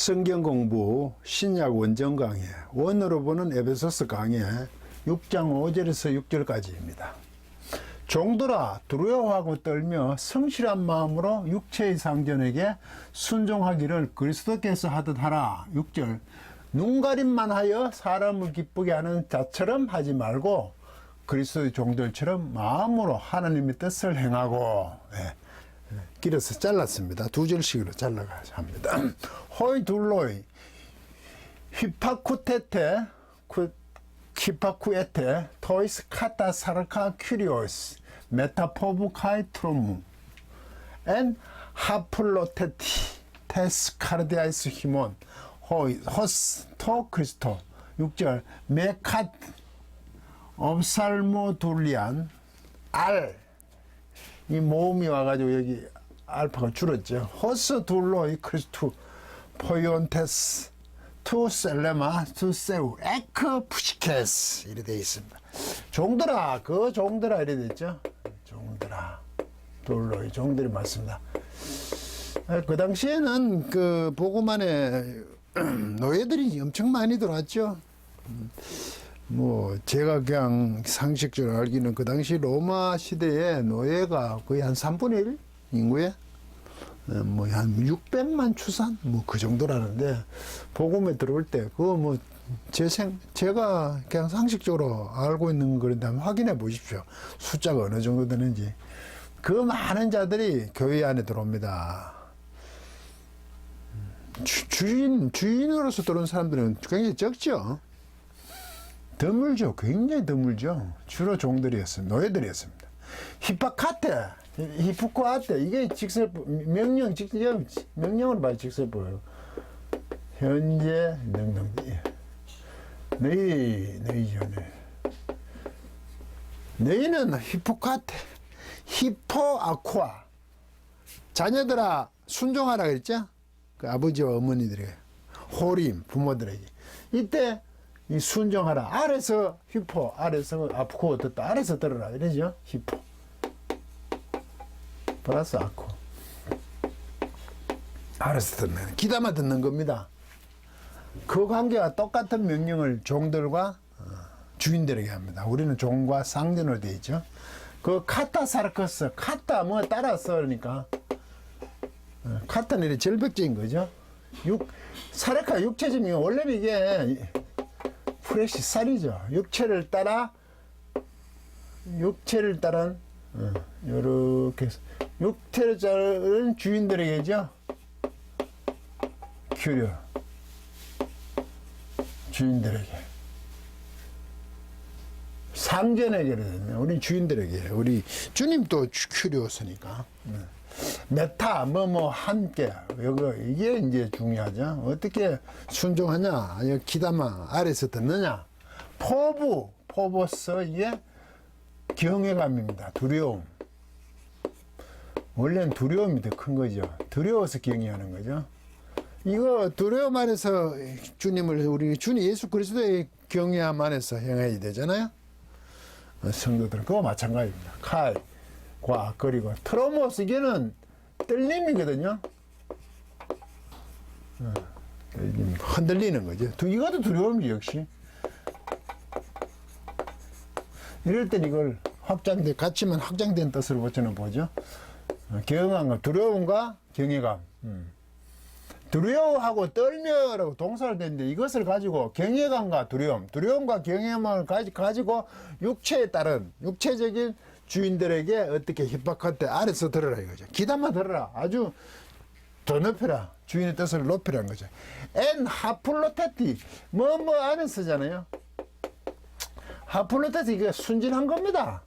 성경 공부 신약 원정 강해 원으로 보는 에베소서 강해 6장 5절에서 6절까지입니다. 종들아 두려워하고 떨며 성실한 마음으로 육체의 상전에게 순종하기를 그리스도께서 하듯 하라. 6절 눈가림만 하여 사람을 기쁘게 하는 자처럼 하지 말고 그리스도의 종들처럼 마음으로 하나님의 뜻을 행하고. 길어서 잘랐습니다. 두 절씩으로 잘라가자 합니다. 호이 둘로이 휘파쿠테테 히파쿠에테 토이스 카타 사르카 큐리오스 메타포브카이 트로무 엔 하플로테티 테스 카르디아이스 히몬 호이 호스 토 크리스토 6절 메캇 옵살모둘리안 알 이 모음이 와가지고 여기 알파가 줄었죠. 호스 둘로이 크리스투 포이온테스 투 셀레마 투 세우 에크 푸시케스 이래 되어 있습니다. 종들아 그 종들아 이래 됐죠. 종들아 둘로이 종들이 맞습니다. 그 당시에는 그 보고만에 노예들이 엄청 많이 들어왔죠. 뭐 제가 그냥 상식적으로 알기는 그 당시 로마 시대에 노예가 거의 한 3분의 1 인구에 뭐 한 600만 추산 뭐 그 정도라는데 복음에 들어올 때 그거 뭐 제가 그냥 상식적으로 알고 있는 거인데 한번 확인해 보십시오. 숫자가 어느 정도 되는지. 그 많은 자들이 교회 안에 들어옵니다. 주인으로서 들어온 사람들은 굉장히 적죠. 드물죠. 굉장히 드물죠. 주로 종들이었습니다. 노예들이었습니다. 히파카테, 히프코아테, 이게 직설법, 명령으로 봐야 직설법이에요. 현재, 너희죠. 너희는 히포카테, 히포아쿠아. 자녀들아, 순종하라 그랬죠? 그 아버지와 어머니들에게. 호림, 부모들에게. 이때, 이 순종하라. 아래서 휘포, 아래서 아프코 듣다. 아래서 들어라. 이러죠. 휘포. 플러스 아코. 아래서 듣는, 기다만 듣는 겁니다. 그 관계와 똑같은 명령을 종들과 주인들에게 합니다. 우리는 종과 상전으로 되어 있죠. 그 카타 사르커스, 카타 뭐 따라서 그러니까. 카타는 이렇게 절벽적인 거죠. 사르카 육체적인 원래는 이게 프레시 쌀이죠. 육체를 따른 요렇게 육체를 따른 주인들에게죠. 큐리오 주인들에게 상전에게 우리 주인들에게 우리 주님도 큐리오스니까 메타 함께 이게 이제 중요하죠. 어떻게 순종하냐, 아니 기다마 아래서 듣느냐. 포보스 이게 경외감입니다. 두려움. 원래는 두려움이 더 큰 거죠. 두려워서 경외하는 거죠. 이거 두려움 안에서 주님을 우리 주님 예수 그리스도의 경외함 안에서 행해야 되잖아요. 성도들은 그거 마찬가지입니다. 과 그리고 트로모스 이게는 떨림이거든요. 흔들리는 거죠. 이것도 두려움이 역시. 이럴 땐 이걸 같이만 확장된 뜻으로 붙여는 보죠. 경외감, 두려움과 경외감. 두려워하고 떨며라고 동사를 댔는데 이것을 가지고 경외감과 두려움과 경외감을 가지고 육체에 따른 육체적인 주인들에게 어떻게 협박할 때 아래서 들으라 이거죠. 기다만 들으라. 아주 더 높여라. 주인의 뜻을 높이라는 거죠. 엔 하플로테티 뭐 안에 쓰잖아요. 하플로테티 이게 순진한 겁니다.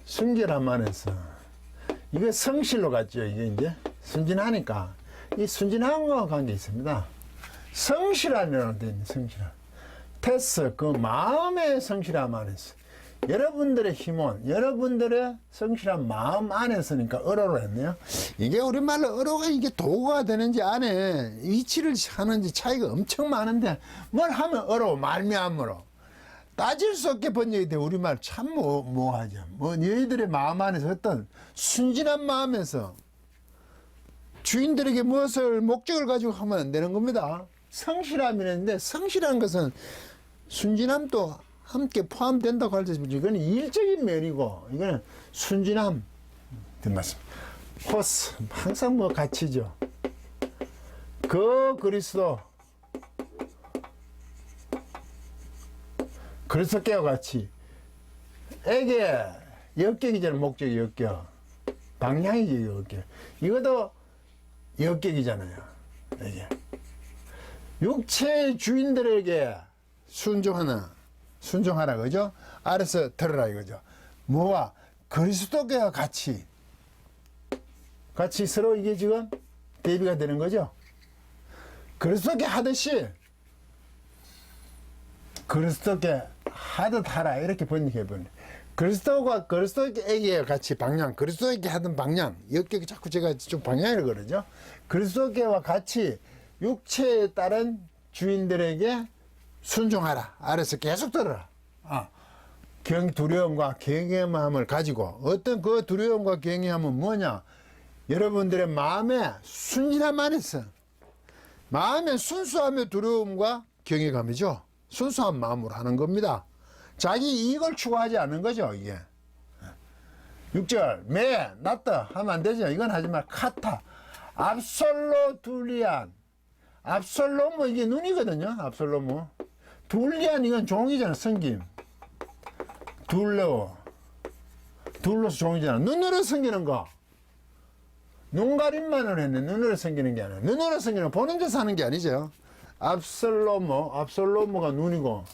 순결함 안에서 이게 성실로 갔죠. 이게 이제 순진하니까 이 순진한 거와 관계 있습니다. 성실하려는 데 있는 성실함. 테스 그 마음의 성실함 안에서 여러분들의 힘은 여러분들의 성실한 마음 안에서니까 어로로 했네요. 이게 우리말로 어로가 이게 도구가 되는지 안에 위치를 하는지 차이가 엄청 많은데 뭘 하면 어로 말미암으로 따질 수 없게 번역이 돼. 우리말 참 뭐하죠. 너희들의 마음 안에서 어떤 순진한 마음에서 주인들에게 무엇을 목적을 가지고 하면 안 되는 겁니다. 성실함이라는데 성실한 것은 순진함도 함께 포함된다고 할 때 이거는 일적인 면이고 이거는 순진함 된 말씀. 호스 항상 뭐 가치죠. 그 그리스도께와 같이 에게 역격이잖아요. 목적이 역격. 방향이지 역격. 이것도 역격이잖아요. 이게 육체의 주인들에게 순종하라 그죠? 알아서 들으라 이거죠. 뭐와 그리스도께와 같이 서로 이게 지금 대비가 되는 거죠. 그리스도께 하듯이 그리스도께 하듯 하라 이렇게 번역해 보네. 그리스도가 그리스도에게 같이 방향, 그리스도에게 하던 방향, 역격이 자꾸 제가 좀 방향을 그러죠. 그리스도께와 같이 육체에 따른 주인들에게 순종하라. 알아서 계속 들어라. 두려움과 경외함을 가지고 어떤 그 두려움과 경외함은 뭐냐? 여러분들의 마음에 순진함 안에서 마음의 순수함의 두려움과 경외감이죠. 순수한 마음으로 하는 겁니다. 자기 이익을 추구하지 않는 거죠, 이게. 6절, 낫다 하면 안 되죠. 이건 하지 말. 카타. 압솔로둘리안. 압솔로무, 이게 눈이거든요. 압솔로무. 둘리안, 이건 종이잖아, 성김. 둘러서 종이잖아. 눈으로 섬기는 거. 눈가림만을 했네. 눈으로 섬기는 게 아니라. 눈으로 섬기는 보는 데서 하는 게 아니죠. 압솔로무가 눈이고.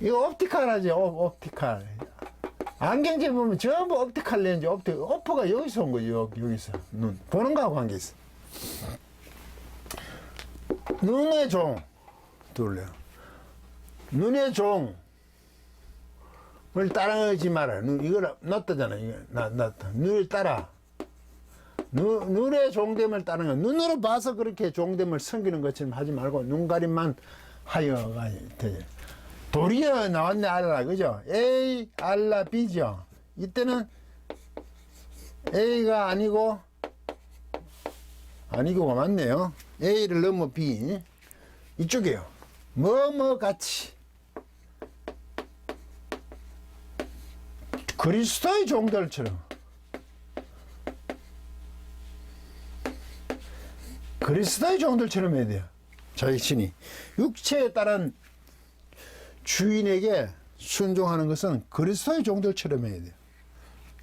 이거 옵티칼 하지, 옵티칼. 안경제 보면 전부 옵티칼 렌즈, 오퍼가 여기서 온 거죠, 여기서. 눈. 보는 거하고 관계 있어. 눈의 종. 둘러. 눈의 종을 따라하지 마라. 이걸 놨다잖아. 이거 놨다. 눈을 따라. 눈의 종됨을 따르는 거. 눈으로 봐서 그렇게 종됨을 섬기는 것처럼 하지 말고 눈가림만 하여가 되죠. 도리어 나왔네 알라 그죠? A 알라 B죠. 이때는 A가 아니고가 맞네요. A를 넘어 B 이쪽이에요. 같이 그리스도의 종들처럼 해야 돼요. 자신이 육체에 따른 주인에게 순종하는 것은 그리스도의 종들처럼 해야 돼요.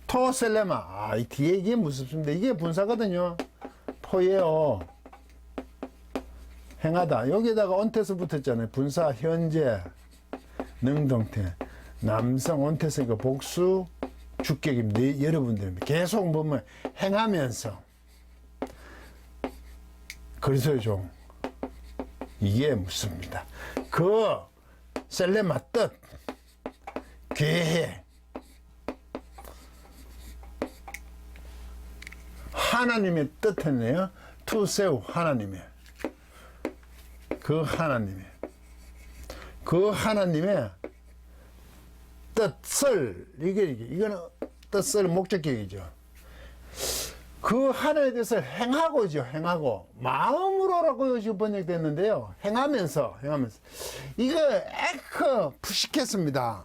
토셀레마. 이 뒤에 이게 무섭습니다. 이게 분사거든요. 포예요. 행하다. 여기다가 온태서 붙었잖아요. 분사, 현재, 능동태. 남성 온태서니까 복수, 주격입니다. 여러분들 계속 보면 행하면서 그리스도의 종. 이게 묻습니다. 셀레마 뜻, 계획, 하나님의 뜻했네요. 투세우 하나님의 하나님의 뜻을 이거는 뜻을 목적격이죠. 그 하나님에 대해서 행하고 마음으로라고 지금 번역됐는데요. 행하면서 이거 에크 푸시켰습니다.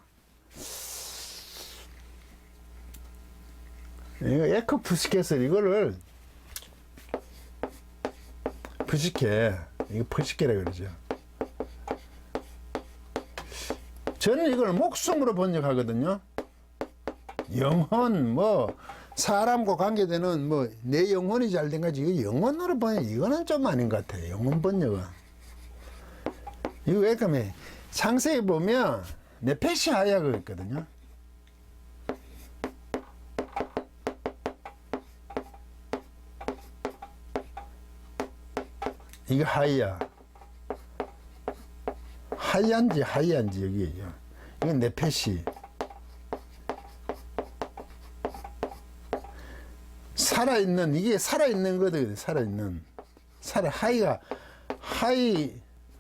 이거 에크 푸시켰어. 이거를 푸시케라 그러죠. 저는 이걸 목숨으로 번역하거든요. 영혼 사람과 관계되는 내 영혼이 잘 된 거지. 이거 영혼으로 번역 이거는 좀 아닌 것 같아요. 영혼 번역은 이거 왜 그러면 상세히 보면 네페시 하야가 있거든요. 이거 하얀지 여기에요. 이건 네페시. 살아있는, 이게 살아있는 거거든요.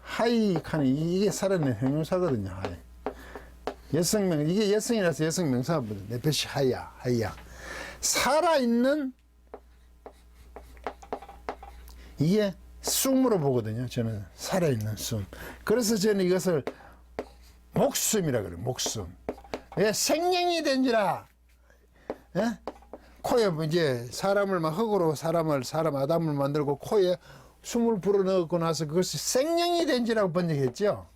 하이카는 이게 살아있는 형용사거든요. 여성명, 이게 여성이라서 여성명사거든요. 네페시 하야. 살아있는 이게 숨으로 보거든요. 저는 살아있는 숨. 그래서 저는 이것을 목숨이라 그래요. 목숨. 왜 생명이 된지라. 예? 코에 이제 사람을 막 흙으로 사람 아담을 만들고 코에 숨을 불어넣고 나서 그것이 생명이 된지라고 번역했죠.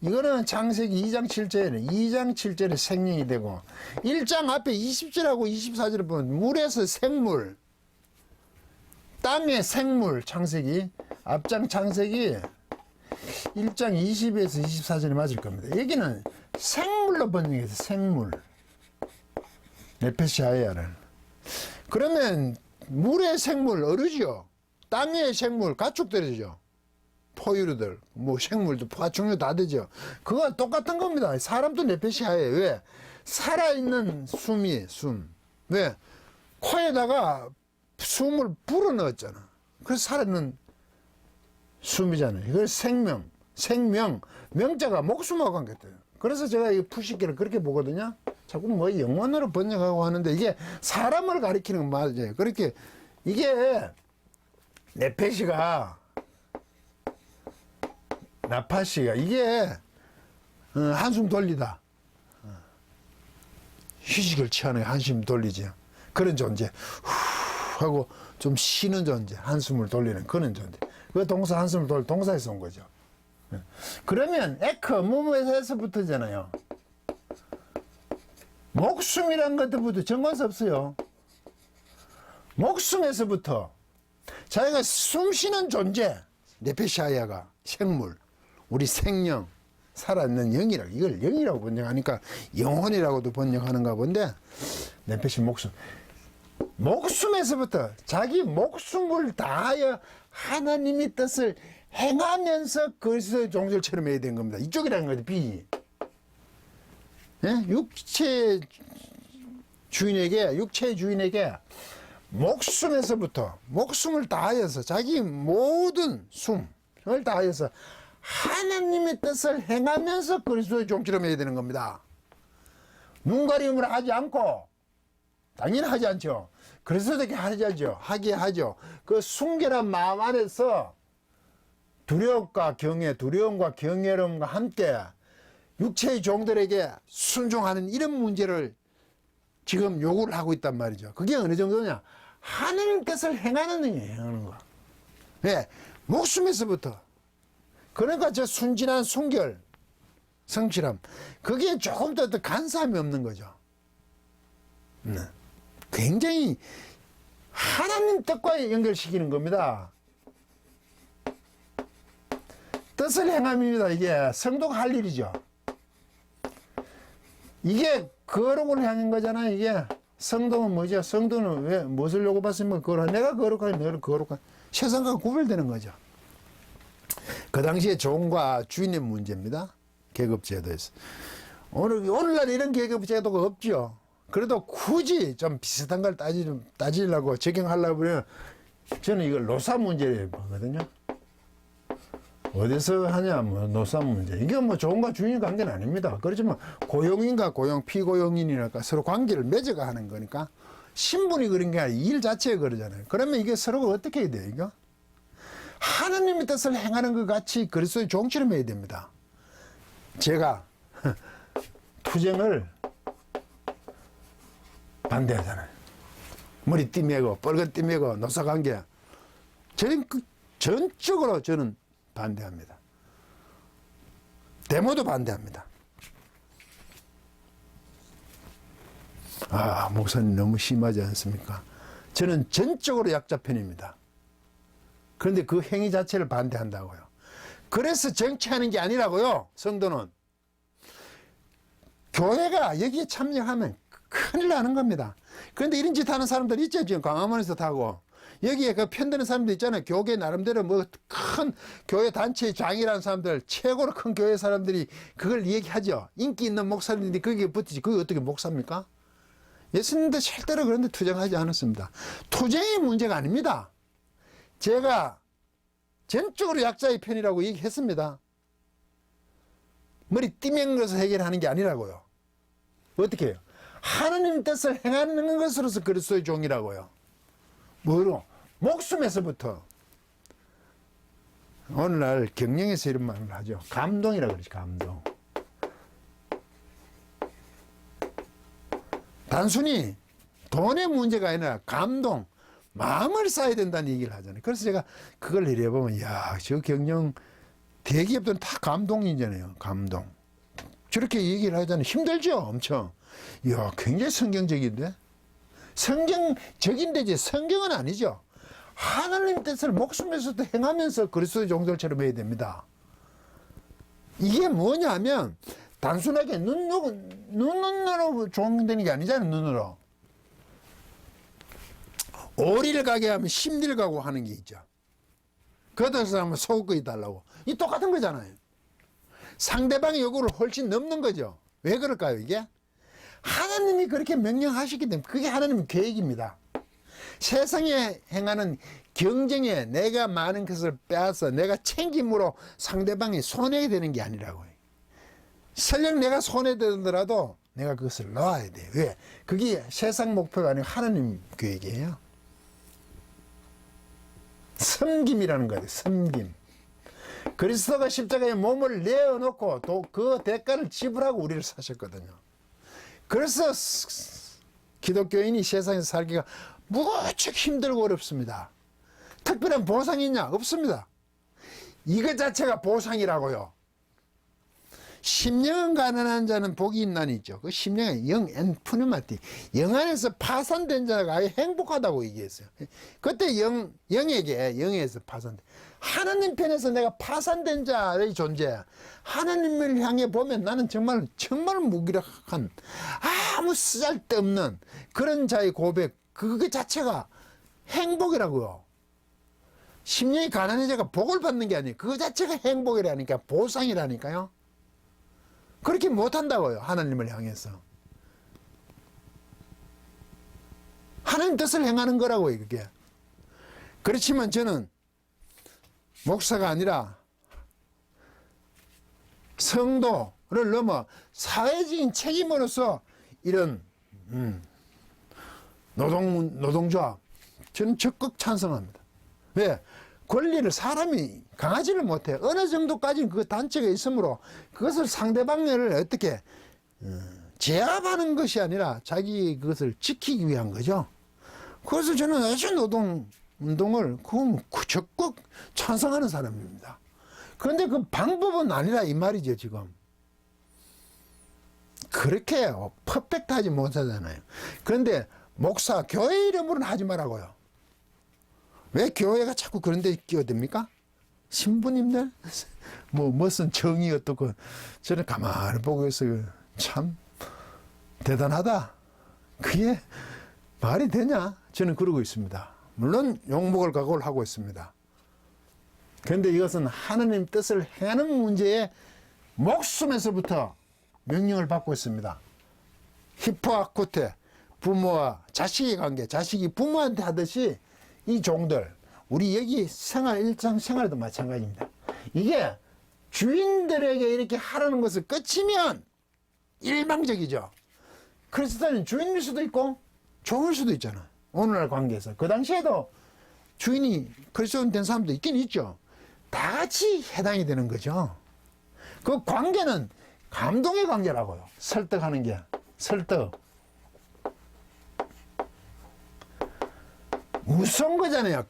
이거는 창세기 2장 7절에 2장 7절에 생명이 되고 1장 앞에 20절하고 24절을 보면 물에서 생물, 땅의 생물, 창세기 앞장 창세기 1장 20에서 24절이 맞을 겁니다. 여기는 생물로 번역해서 생물, 네페시아야는. 그러면 물의 생물 어르죠. 땅의 생물 가축들이죠. 포유류들, 뭐 생물도 파충류 다 되죠. 그거 똑같은 겁니다. 사람도 네페시아예요. 왜? 살아있는 숨. 왜? 코에다가 숨을 불어넣었잖아. 그래서 살아있는 숨이잖아요. 이걸 생명, 명자가 목숨하고 관계돼요. 그래서 제가 이 푸시키를 그렇게 보거든요. 자꾸 뭐 영원으로 번역하고 하는데 이게 사람을 가리키는 건 맞아요. 그렇게 이게 네페시가 나파시가 이게 한숨 돌리다, 휴식을 취하는 한숨 돌리지. 그런 존재. 후 하고 좀 쉬는 존재, 한숨을 돌리는 그런 존재. 그 동사 한숨을 돌 동사에서 온 거죠. 그러면 에커 뭐뭐에서부터잖아요. 목숨이란 것부터 정관사 없어요. 목숨에서부터 자기가 숨 쉬는 존재, 네페시아야가 생물, 우리 생명, 살아있는 영이라고, 이걸 영이라고 번역하니까 영혼이라고도 번역하는가 본데, 네페시 목숨. 목숨에서부터 자기 목숨을 다하여 하나님의 뜻을 행하면서 그리스도의 종들처럼 해야 되는 겁니다. 이쪽이라는 거죠, 비. 예? 육체의 주인에게 목숨에서부터 목숨을 다하여서 자기 모든 숨을 다하여서 하나님의 뜻을 행하면서 그리스도의 종처럼 해야 되는 겁니다. 눈가림을 하지 않고, 당연히 하지 않죠. 그리스도에게 하게 하죠. 그 순결한 마음 안에서 두려움과 경외로움과 함께 육체의 종들에게 순종하는 이런 문제를 지금 요구를 하고 있단 말이죠. 그게 어느 정도냐? 하나님 뜻을 행하는 능이에요. 행하는 거. 왜? 목숨에서부터. 그러니까 저 순진한 순결, 성실함. 그게 조금 더 간사함이 없는 거죠. 굉장히 하나님 뜻과 연결시키는 겁니다. 뜻을 행함입니다. 이게 성도가 할 일이죠. 이게 거룩을 향한 거잖아요. 이게 성도는 뭐죠? 성도는 왜 무엇을 요구받으면 내가 거룩하니 너를 거룩하니 세상과 구별되는 거죠. 그 당시에 종과 주인의 문제입니다. 계급제도에서. 오늘날 이런 계급제도가 없죠. 그래도 굳이 좀 비슷한 걸 따지려고 적용하려고 하면 저는 이걸 노사 문제를 보거든요. 어디서 하냐, 뭐, 노사 문제. 이게 뭐 종과 주인 관계는 아닙니다. 그렇지만 고용인과 피고용인이랄까 서로 관계를 맺어가 하는 거니까 신분이 그런 게 아니라 일 자체가 그러잖아요. 그러면 이게 서로가 어떻게 해야 돼요, 이거? 하나님의 뜻을 행하는 것 같이 그리스도의 종처럼 해야 됩니다. 제가 투쟁을 반대하잖아요. 머리띠 매고 뻘건띠 매고 노사관계. 저는 전적으로 저는 반대합니다. 데모도 반대합니다. 목사님 너무 심하지 않습니까? 저는 전적으로 약자 편입니다. 그런데 그 행위 자체를 반대한다고요. 그래서 정치하는 게 아니라고요. 성도는 교회가 여기에 참여하면 큰일 나는 겁니다. 그런데 이런 짓 하는 사람들 있죠. 지금 광화문에서 타고 여기에 그 편드는 사람들 있잖아요. 교계 나름대로 뭐 큰 교회 단체의 장이라는 사람들, 최고로 큰 교회 사람들이 그걸 얘기하죠. 인기 있는 목사님들이 거기에 붙이지. 그게 어떻게 목사입니까? 예수님도 절대로 그런데 투쟁하지 않았습니다. 투쟁이 문제가 아닙니다. 제가 전적으로 약자의 편이라고 얘기했습니다. 머리 띠맨 것을 해결하는 게 아니라고요. 어떻게 해요? 하나님 뜻을 행하는 것으로서 그리스도의 종이라고요. 뭐로? 목숨에서부터. 오늘날 경영에서 이런 말을 하죠. 감동이라고 그러지, 감동. 단순히 돈의 문제가 아니라 감동, 마음을 쌓아야 된다는 얘기를 하잖아요. 그래서 제가 그걸 이래보면, 야, 저 경영 대기업들은 다 감동이잖아요. 감동. 저렇게 얘기를 하잖아요. 힘들죠, 엄청. 이야, 굉장히 성경적인데? 성경적인데 이제 성경은 아니죠. 하나님 뜻을 목숨에서도 행하면서 그리스도의 종들처럼 해야 됩니다. 이게 뭐냐면 단순하게 눈으로 종되는 게 아니잖아요. 눈으로. 오리를 가게 하면 심리를 가고 하는 게 있죠. 겉에서 하면 속을 달라고. 이 똑같은 거잖아요. 상대방의 요구를 훨씬 넘는 거죠. 왜 그럴까요, 이게? 하나님이 그렇게 명령하시기 때문에 그게 하나님의 계획입니다. 세상에 행하는 경쟁에 내가 많은 것을 빼앗아 내가 챙김으로 상대방이 손해가 되는 게 아니라고요. 설령 내가 손해되더라도 내가 그것을 넣어야 돼요. 왜? 그게 세상 목표가 아니고 하나님 계획이에요. 섬김이라는 거예요. 섬김. 그리스도가 십자가에 몸을 내어놓고 또 그 대가를 지불하고 우리를 사셨거든요. 그래서 기독교인이 세상에서 살기가 무척 힘들고 어렵습니다. 특별한 보상이 있냐? 없습니다. 이것 자체가 보상이라고요. 심령은 가난한 자는 복이 있나니 있죠. 그 심령은 영 푸뉴마티, 영 안에서 파산된 자가 아예 행복하다고 얘기했어요. 그때 영에서 파산돼. 하나님 편에서 내가 파산된 자의 존재, 하나님을 향해 보면 나는 정말 무기력한 아무 쓰잘데없는 그런 자의 고백, 그거 자체가 행복이라고요. 심령이 가난한 자가 복을 받는 게 아니에요. 그거 자체가 행복이라니까, 보상이라니까요. 그렇게 못한다고요. 하나님을 향해서. 하나님 뜻을 행하는 거라고요. 그게. 그렇지만 저는 목사가 아니라 성도를 넘어 사회적인 책임으로서 이런 노동조합 저는 적극 찬성합니다. 왜? 권리를 사람이 강하지를 못해. 어느 정도까지는 그 단체가 있으므로 그것을 상대방을 어떻게 제압하는 것이 아니라 자기 그것을 지키기 위한 거죠. 그래서 저는 아주 노동운동을 적극 찬성하는 사람입니다. 그런데 그 방법은 아니라 이 말이죠, 지금. 그렇게 퍼펙트하지 못하잖아요. 그런데 목사, 교회 이름으로는 하지 말라고요. 왜 교회가 자꾸 그런 데 끼어듭니까? 신부님들? 무슨 정이 어떻고. 저는 가만히 보고 있어요. 참 대단하다. 그게 말이 되냐? 저는 그러고 있습니다. 물론 욕먹을 각오를 하고 있습니다. 그런데 이것은 하나님 뜻을 행하는 문제에 목숨에서부터 명령을 받고 있습니다. 히포아코테, 부모와 자식의 관계, 자식이 부모한테 하듯이 이 종들, 우리 여기 일상생활도 마찬가지입니다. 이게 주인들에게 이렇게 하라는 것을 끝이면 일방적이죠. 그리스도는 주인일 수도 있고 종일 수도 있잖아요. 오늘날 관계에서. 그 당시에도 주인이 그리스도인 된 사람도 있긴 있죠. 다 같이 해당이 되는 거죠. 그 관계는 감동의 관계라고요. 설득하는 게. 설득. 무서운 거잖아요.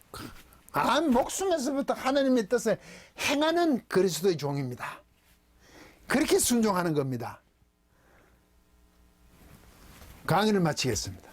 목숨에서부터 하나님의 뜻을 행하는 그리스도의 종입니다. 그렇게 순종하는 겁니다. 강의를 마치겠습니다.